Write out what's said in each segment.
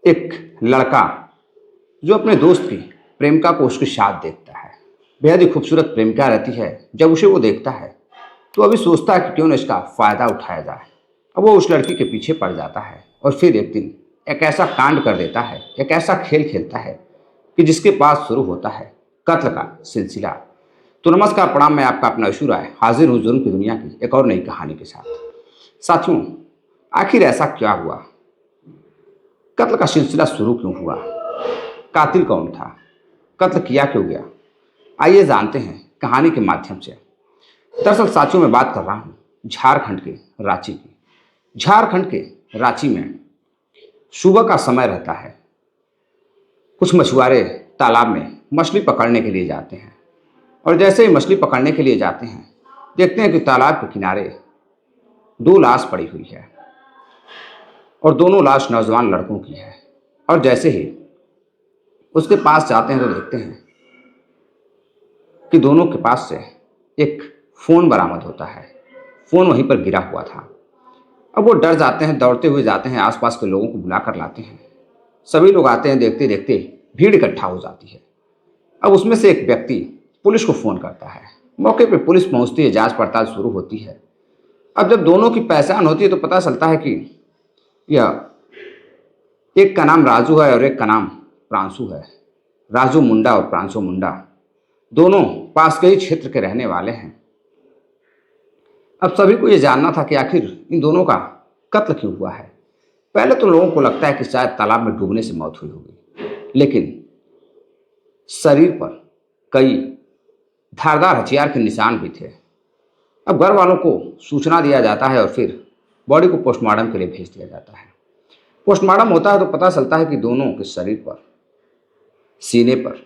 एक लड़का जो अपने दोस्त की प्रेमिका को उसके साथ देखता है। बेहद ही खूबसूरत प्रेमिका रहती है। जब उसे वो देखता है तो अभी सोचता है कि क्यों न इसका फ़ायदा उठाया जाए। अब वो उस लड़की के पीछे पड़ जाता है और फिर एक दिन एक ऐसा कांड कर देता है, एक ऐसा खेल खेलता है कि जिसके पास शुरू होता है कत्ल का सिलसिला। तो नमस्कार, प्रणाम। मैं आपका अपना अशु राय हाजिर हूँ जुर्म की दुनिया की एक और नई कहानी के साथ। साथियों, आखिर ऐसा क्या हुआ? कत्ल का सिलसिला शुरू क्यों हुआ? कातिल कौन था? कत्ल किया क्यों गया? आइए जानते हैं कहानी के माध्यम से। दरअसल साथियों, मैं बात कर रहा हूँ झारखंड के रांची की। झारखंड के रांची में सुबह का समय रहता है। कुछ मछुआरे तालाब में मछली पकड़ने के लिए जाते हैं और जैसे ही मछली पकड़ने के लिए जाते हैं देखते हैं कि तालाब के किनारे दो लाश पड़ी हुई है और दोनों लाश नौजवान लड़कों की है। और जैसे ही उसके पास जाते हैं तो देखते हैं कि दोनों के पास से एक फ़ोन बरामद होता है। फ़ोन वहीं पर गिरा हुआ था। अब वो डर जाते हैं, दौड़ते हुए जाते हैं, आसपास के लोगों को बुला कर लाते हैं। सभी लोग आते हैं, देखते देखते भीड़ इकट्ठा हो जाती है। अब उसमें से एक व्यक्ति पुलिस को फ़ोन करता है। मौके पर पुलिस पहुंचती है, जांच पड़ताल शुरू होती है। अब जब दोनों की पहचान होती है तो पता चलता है कि यह एक का नाम राजू है और एक का नाम प्रांशु है। राजू मुंडा और प्रांशु मुंडा दोनों पास के ही क्षेत्र के रहने वाले हैं। अब सभी को ये जानना था कि आखिर इन दोनों का कत्ल क्यों हुआ है। पहले तो लोगों को लगता है कि शायद तालाब में डूबने से मौत हुई होगी, लेकिन शरीर पर कई धारदार हथियार के निशान भी थे। अब घर वालों को सूचना दिया जाता है और फिर बॉडी को पोस्टमार्टम के लिए भेज दिया जाता है। पोस्टमार्टम होता है तो पता चलता है कि दोनों के शरीर पर, सीने पर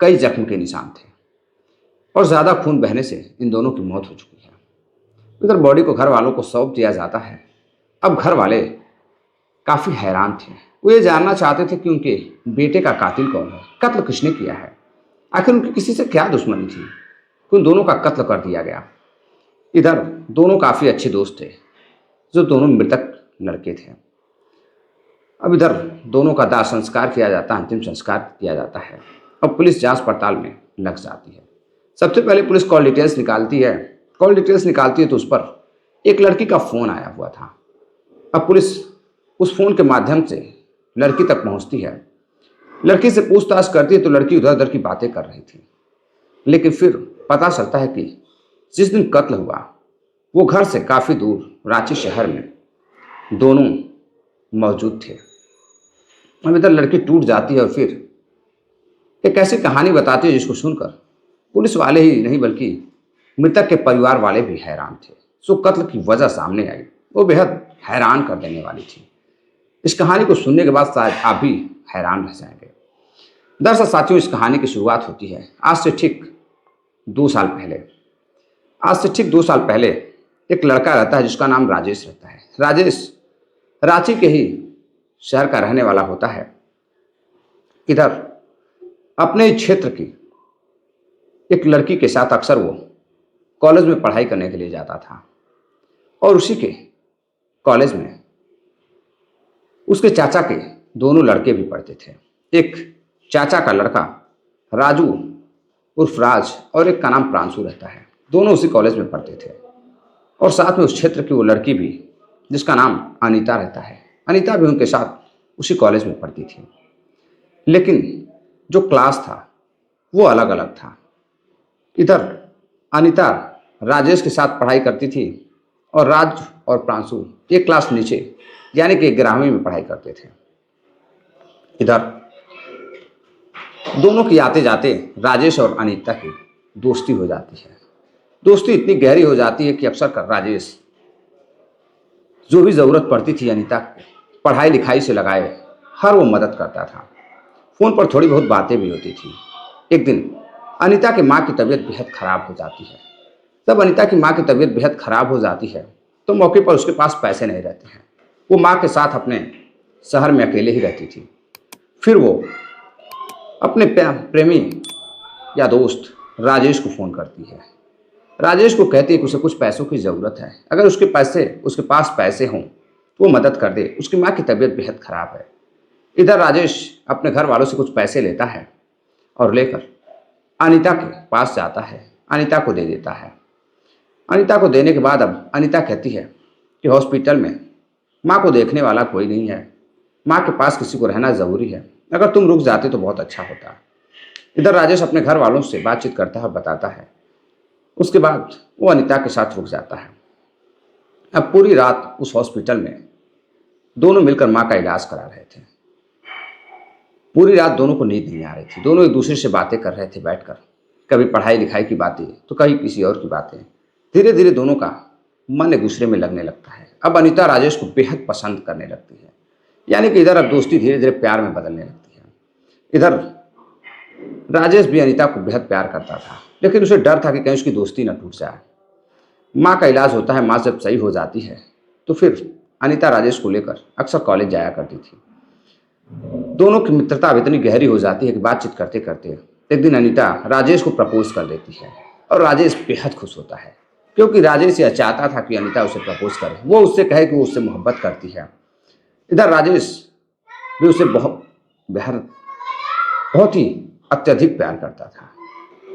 कई जख्म के निशान थे और ज़्यादा खून बहने से इन दोनों की मौत हो चुकी है। इधर बॉडी को घर वालों को सौंप दिया जाता है। अब घर वाले काफ़ी हैरान थे। वो ये जानना चाहते थे कि उनके बेटे का कातिल कौन है, कत्ल किसने किया है, आखिर उनकी किसी से क्या दुश्मनी थी कि उन दोनों का कत्ल कर दिया गया। इधर दोनों काफ़ी अच्छे दोस्त थे जो दोनों मृतक लड़के थे। अब इधर दोनों का दाह संस्कार किया जाता है, अंतिम संस्कार किया जाता है। अब पुलिस जांच पड़ताल में लग जाती है। सबसे पहले पुलिस कॉल डिटेल्स निकालती है। कॉल डिटेल्स निकालती है तो उस पर एक लड़की का फ़ोन आया हुआ था। अब पुलिस उस फ़ोन के माध्यम से लड़की तक पहुंचती है। लड़की से पूछताछ करती है तो लड़की उधर उधर की बातें कर रही थी, लेकिन फिर पता चलता है कि जिस दिन कत्ल हुआ वो घर से काफ़ी दूर रांची शहर में दोनों मौजूद थे। अब इधर लड़की टूट जाती है और फिर एक ऐसी कहानी बताती है जिसको सुनकर पुलिस वाले ही नहीं बल्कि मृतक के परिवार वाले भी हैरान थे। सो कत्ल की वजह सामने आई, वो बेहद हैरान कर देने वाली थी। इस कहानी को सुनने के बाद शायद आप भी हैरान रह जाएंगे। दरअसल साथियों, इस कहानी की शुरुआत होती है आज से ठीक 2 साल पहले। आज से ठीक 2 साल पहले एक लड़का रहता है जिसका नाम राजेश रहता है। राजेश रांची के ही शहर का रहने वाला होता है। इधर अपने क्षेत्र की एक लड़की के साथ अक्सर वो कॉलेज में पढ़ाई करने के लिए जाता था और उसी के कॉलेज में उसके चाचा के दोनों लड़के भी पढ़ते थे। एक चाचा का लड़का राजू उर्फ राज और एक का नाम प्रांशु रहता है। दोनों उसी कॉलेज में पढ़ते थे और साथ में उस क्षेत्र की वो लड़की भी जिसका नाम अनीता रहता है। अनीता भी उनके साथ उसी कॉलेज में पढ़ती थी, लेकिन जो क्लास था वो अलग अलग था। इधर अनीता राजेश के साथ पढ़ाई करती थी और राज और प्रांशु एक क्लास नीचे यानी कि 11वीं में पढ़ाई करते थे। इधर दोनों की आते जाते राजेश और अनीता की दोस्ती हो जाती है। दोस्ती इतनी गहरी हो जाती है कि अक्सर कर राजेश जो भी ज़रूरत पड़ती थी अनीता को पढ़ाई लिखाई से लगाए हर वो मदद करता था। फ़ोन पर थोड़ी बहुत बातें भी होती थी। एक दिन अनीता की माँ की तबीयत बेहद ख़राब हो जाती है। जब अनीता की माँ की तबीयत बेहद ख़राब हो जाती है तो मौके पर उसके पास पैसे नहीं रहते हैं। वो माँ के साथ अपने शहर में अकेले ही रहती थी। फिर वो अपने प्रेमी या दोस्त राजेश को फ़ोन करती है। राजेश को कहती है कि उसे कुछ पैसों की ज़रूरत है, अगर उसके पास पैसे हों तो वो मदद कर दे, उसकी माँ की तबीयत बेहद ख़राब है। इधर राजेश अपने घर वालों से कुछ पैसे लेता है और लेकर अनीता के पास जाता है, अनीता को दे देता है। अनीता को देने के बाद अब अनीता कहती है कि हॉस्पिटल में माँ को देखने वाला कोई नहीं है, माँ के पास किसी को रहना ज़रूरी है, अगर तुम रुक जाते तो बहुत अच्छा होता। इधर राजेश अपने घर वालों से बातचीत करता है, बताता है। उसके बाद वो अनीता के साथ रुक जाता है। अब पूरी रात उस हॉस्पिटल में दोनों मिलकर माँ का इलाज करा रहे थे। पूरी रात दोनों को नींद नहीं आ रही थी, दोनों एक दूसरे से बातें कर रहे थे बैठकर, कभी पढ़ाई लिखाई की बातें तो कभी किसी और की बातें। धीरे धीरे दोनों का मन एक दूसरे में लगने लगता है। अब अनीता राजेश को बेहद पसंद करने लगती है, यानी कि इधर अब दोस्ती धीरे धीरे प्यार में बदलने लगती है। इधर राजेश भी अनीता को बेहद प्यार करता था, लेकिन उसे डर था कि कहीं उसकी दोस्ती न टूट जाए। माँ का इलाज होता है, माँ जब सही हो जाती है तो फिर अनीता राजेश को लेकर अक्सर कॉलेज जाया करती थी। दोनों की मित्रता अब इतनी गहरी हो जाती है कि बातचीत करते करते एक दिन अनीता राजेश को प्रपोज कर देती है और राजेश बेहद खुश होता है, क्योंकि राजेश यह चाहता था कि अनीता उसे प्रपोज करे, वो उससे कहे कि वो उससे मोहब्बत करती है। इधर राजेश भी उसे बहुत ही अत्यधिक प्यार करता था,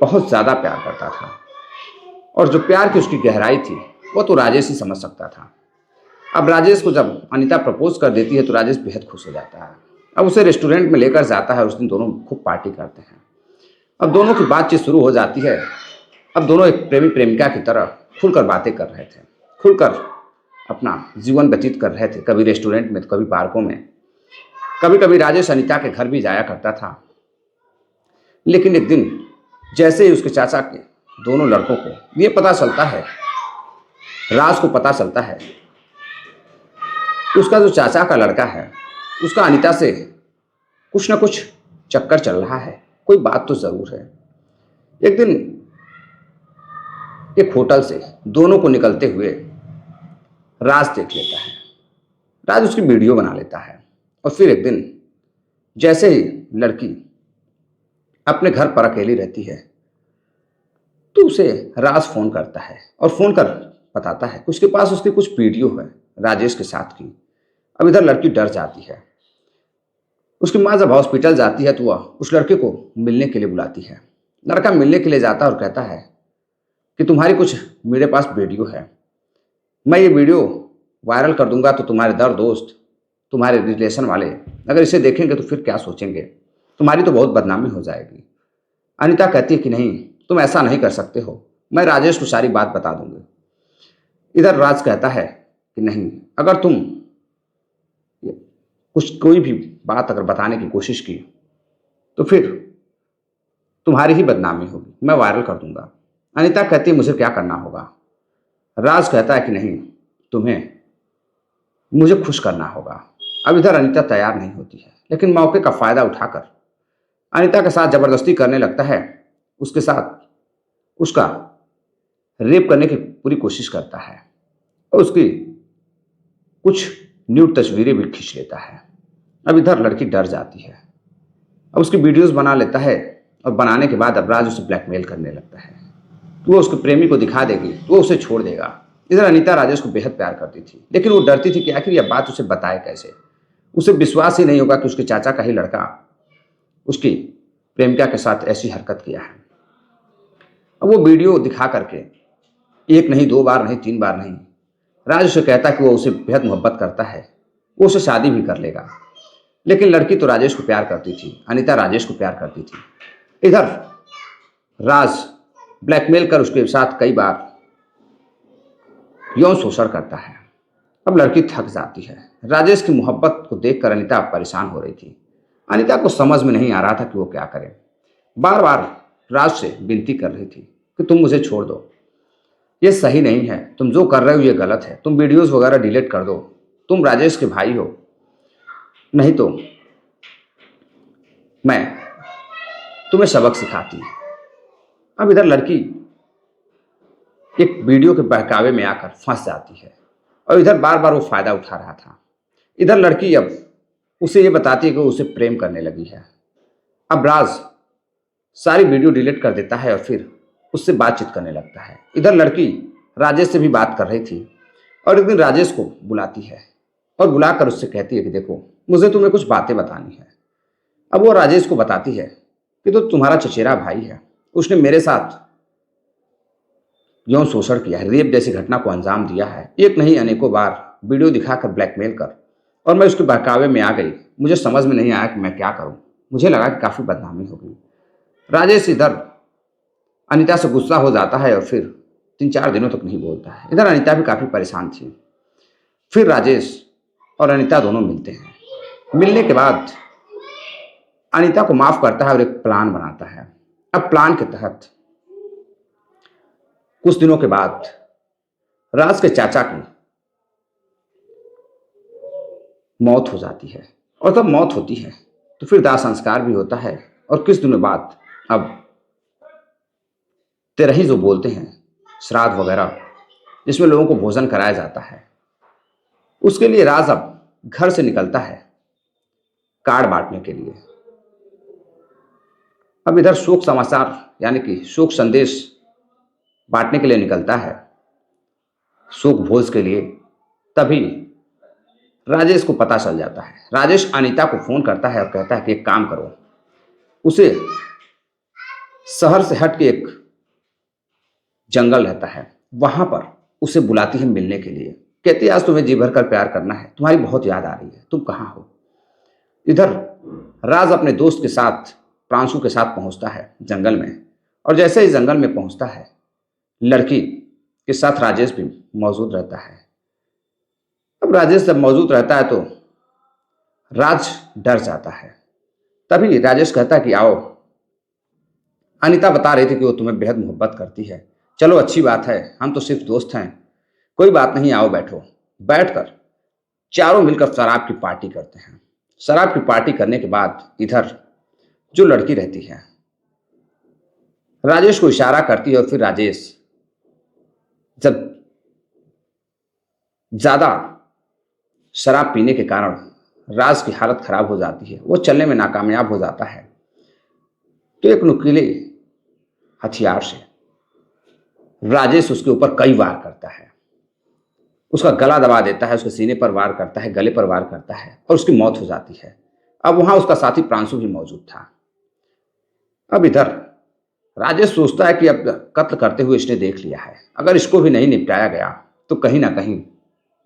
बहुत ज़्यादा प्यार करता था, और जो प्यार की उसकी गहराई थी वो तो राजेश ही समझ सकता था। अब राजेश को जब अनीता प्रपोज कर देती है तो राजेश बेहद खुश हो जाता है। अब उसे रेस्टोरेंट में लेकर जाता है, उस दिन दोनों खूब पार्टी करते हैं। अब दोनों की बातचीत शुरू हो जाती है। अब दोनों एक प्रेमी प्रेमिका की तरह खुलकर बातें कर रहे थे, खुलकर अपना जीवन व्यतीत कर रहे थे, कभी रेस्टोरेंट में तो कभी पार्कों में। कभी कभी राजेश अनीता के घर भी जाया करता था। लेकिन एक दिन जैसे ही उसके चाचा के दोनों लड़कों को ये पता चलता है, राज को पता चलता है कि उसका जो चाचा का लड़का है उसका अनीता से कुछ ना कुछ चक्कर चल रहा है, कोई बात तो जरूर है। एक दिन एक होटल से दोनों को निकलते हुए राज देख लेता है। राज उसकी वीडियो बना लेता है और फिर एक दिन जैसे ही लड़की अपने घर पर अकेली रहती है तो उसे राज फोन करता है और फोन कर बताता है कि उसके पास उसकी कुछ वीडियो है राजेश के साथ की। अब इधर लड़की डर जाती है। उसकी माँ जब हॉस्पिटल जाती है तो वह उस लड़के को मिलने के लिए बुलाती है। लड़का मिलने के लिए जाता है और कहता है कि तुम्हारी कुछ मेरे पास वीडियो है, मैं ये वीडियो वायरल कर दूंगा तो तुम्हारे दर दोस्त, तुम्हारे रिलेशन वाले अगर इसे देखेंगे तो फिर क्या सोचेंगे, तुम्हारी तो बहुत बदनामी हो जाएगी। अनीता कहती है कि नहीं, तुम ऐसा नहीं कर सकते हो, मैं राजेश को सारी बात बता दूंगी। इधर राज कहता है कि नहीं, अगर तुम कोई भी बात अगर बताने की कोशिश की तो फिर तुम्हारी ही बदनामी होगी, मैं वायरल कर दूंगा। अनीता कहती है मुझे क्या करना होगा। राज कहता है कि नहीं, तुम्हें मुझे खुश करना होगा। अब इधर अनीता तैयार नहीं होती है, लेकिन मौके का फायदा उठाकर अनीता के साथ जबरदस्ती करने लगता है, उसके साथ उसका रेप करने की पूरी कोशिश करता है और उसकी कुछ न्यूड तस्वीरें भी खींच लेता है। अब इधर लड़की डर जाती है। अब उसकी वीडियोस बना लेता है और बनाने के बाद अब राज उसे ब्लैकमेल करने लगता है तो वो उसके प्रेमी को दिखा देगी तो वो उसे छोड़ देगा। इधर अनीता राजेश को बेहद प्यार करती थी, लेकिन वो डरती थी कि आखिर यह बात उसे बताए कैसे। उसे विश्वास ही नहीं होगा कि उसके चाचा का ही लड़का उसकी प्रेमिका के साथ ऐसी हरकत किया है। अब वो वीडियो दिखा करके एक नहीं, दो बार नहीं, तीन बार नहीं, राज उसे कहता है कि वो उसे बेहद मोहब्बत करता है, वो उसे शादी भी कर लेगा। लेकिन लड़की तो राजेश को प्यार करती थी, अनीता राजेश को प्यार करती थी। इधर राज ब्लैकमेल कर उसके साथ कई बार यौन शोषण करता है। अब लड़की थक जाती है। राजेश की मोहब्बत को देखकर अनीता परेशान हो रही थी। अनीता को समझ में नहीं आ रहा था कि वो क्या करे। बार बार राज से विनती कर रही थी कि तुम मुझे छोड़ दो, ये सही नहीं है, तुम जो कर रहे हो ये गलत है, तुम वीडियोस वगैरह डिलीट कर दो, तुम राजेश के भाई हो, नहीं तो मैं तुम्हें सबक सिखाती। अब इधर लड़की एक वीडियो के बहकावे में आकर फंस जाती है और इधर बार बार वो फायदा उठा रहा था। इधर लड़की अब उसे ये बताती है कि वो उसे प्रेम करने लगी है। अब राज सारी वीडियो डिलीट कर देता है और फिर उससे बातचीत करने लगता है। इधर लड़की राजेश से भी बात कर रही थी और एक दिन राजेश को बुलाती है और बुलाकर उससे कहती है कि देखो, मुझे तुम्हें कुछ बातें बतानी है। अब वो राजेश को बताती है कि तो तुम्हारा चचेरा भाई है, उसने मेरे साथ यौन शोषण किया है, रेप जैसी घटना को अंजाम दिया है, एक नहीं अनेकों बार वीडियो दिखाकर ब्लैकमेल कर, और मैं उसके बहकावे में आ गई। मुझे समझ में नहीं आया कि मैं क्या करूं। मुझे लगा कि काफ़ी बदनामी हो गई। राजेश इधर अनीता से गुस्सा हो जाता है और फिर 3-4 दिनों तक नहीं बोलता है। इधर अनीता भी काफ़ी परेशान थी। फिर राजेश और अनीता दोनों मिलते हैं। मिलने के बाद अनीता को माफ़ करता है और एक प्लान बनाता है। अब प्लान के तहत कुछ दिनों के बाद राज के चाचा की मौत हो जाती है, और जब मौत होती है तो फिर दाह संस्कार भी होता है। और कुछ दिनों बाद अब तेरही जो बोलते हैं, श्राद्ध वगैरह, जिसमें लोगों को भोजन कराया जाता है, उसके लिए राज अब घर से निकलता है कार्ड बांटने के लिए। अब इधर शोक समाचार यानी कि शोक संदेश बांटने के लिए निकलता है, शोक भोज के लिए। तभी राजेश को पता चल जाता है। राजेश अनीता को फोन करता है और कहता है कि एक काम करो, उसे शहर से हट के एक जंगल रहता है, वहां पर उसे बुलाती है मिलने के लिए। कहती है आज तुम्हें जी भर कर प्यार करना है, तुम्हारी बहुत याद आ रही है, तुम कहाँ हो। इधर राज अपने दोस्त के साथ, प्रांशु के साथ पहुंचता है जंगल में, और जैसे ही जंगल में पहुंचता है, लड़की के साथ राजेश भी मौजूद रहता है। अब राजेश जब मौजूद रहता है तो राज डर जाता है। तभी राजेश कहता है कि आओ, अनीता बता रही थी कि वो तुम्हें बेहद मोहब्बत करती है, चलो अच्छी बात है, हम तो सिर्फ दोस्त हैं, कोई बात नहीं, आओ बैठो। बैठकर चारों मिलकर शराब की पार्टी करते हैं। शराब की पार्टी करने के बाद इधर जो लड़की रहती है राजेश को इशारा करती है, और फिर राजेश जब ज्यादा शराब पीने के कारण राज की हालत खराब हो जाती है, वो चलने में नाकामयाब हो जाता है, तो एक नुकीले हथियार से राजेश उसके ऊपर कई वार करता है। उसका गला दबा देता है, उसके सीने पर वार करता है, गले पर वार करता है, और उसकी मौत हो जाती है। अब वहां उसका साथी प्रांशु भी मौजूद था। अब इधर राजेश सोचता है कि अब कत्ल करते हुए इसने देख लिया है, अगर इसको भी नहीं निपटाया गया तो कहीं ना कहीं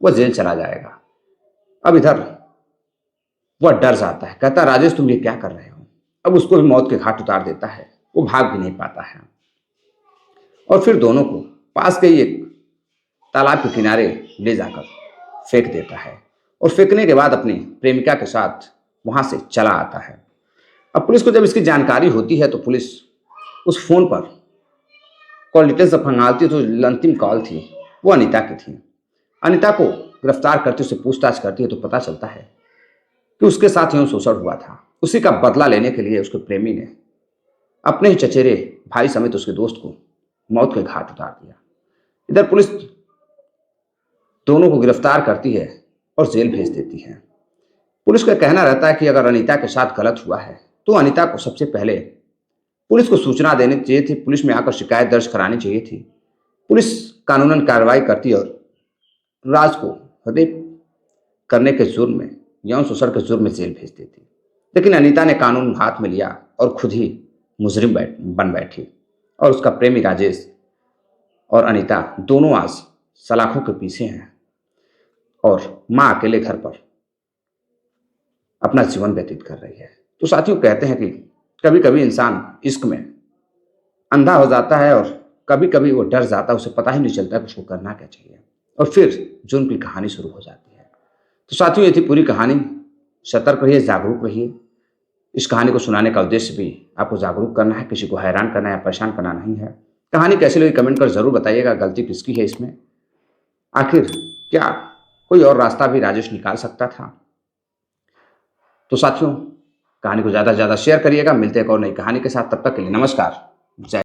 वह जेल चला जाएगा। अब इधर वह डर जाता है, कहता राजेश तुम ये क्या कर रहे हो। अब उसको भी मौत के घाट उतार देता है, वो भाग भी नहीं पाता है, और फिर दोनों को पास के ही एक तालाब के किनारे ले जाकर फेंक देता है, और फेंकने के बाद अपनी प्रेमिका के साथ वहां से चला आता है। अब पुलिस को जब इसकी जानकारी होती है तो पुलिस उस फोन पर कॉल डिटेल्स जब खंगालती तो अंतिम कॉल थी वो अनीता की थी। अनीता को गिरफ्तार करते उससे पूछताछ करती है तो पता चलता है कि उसके साथ यौन शोषण हुआ था। उसी का बदला लेने के लिए उसके प्रेमी ने अपने ही चचेरे भाई समेत उसके दोस्त को मौत के घाट उतार दिया। इधर पुलिस दोनों को गिरफ्तार करती है और जेल भेज देती है। पुलिस का कहना रहता है कि अगर अनीता के साथ गलत हुआ है तो अनीता को सबसे पहले पुलिस को सूचना देनी चाहिए थी, पुलिस में आकर शिकायत दर्ज करानी चाहिए थी। पुलिस कानूनन कार्रवाई करती और राज को रेप करने के जुर्म में, यौन शोषण के जुर्म में जेल भेज देती। लेकिन अनीता ने कानून हाथ में लिया और खुद ही मुजरिम बन बैठी, और उसका प्रेमी राजेश और अनीता दोनों आज सलाखों के पीछे हैं और मां अकेले घर पर अपना जीवन व्यतीत कर रही है। तो साथियों, कहते हैं कि कभी कभी इंसान इश्क में अंधा हो जाता है और कभी कभी वो डर जाता है, उसे पता ही नहीं चलता कि उसको करना क्या चाहिए, और फिर जुर्म की कहानी शुरू हो जाती है। तो साथियों, ये थी पूरी कहानी। सतर्क रहिए, जागरूक रहिए। इस कहानी को सुनाने का उद्देश्य भी आपको जागरूक करना है, किसी को हैरान करना या परेशान करना नहीं है। कहानी कैसी लगी कमेंट कर जरूर बताइएगा, गलती किसकी है इसमें, आखिर क्या कोई और रास्ता भी राजेश निकाल सकता था। तो साथियों, कहानी को ज़्यादा से ज़्यादा शेयर करिएगा। मिलते हैं एक और नई कहानी के साथ, तब तक के लिए नमस्कार, जय।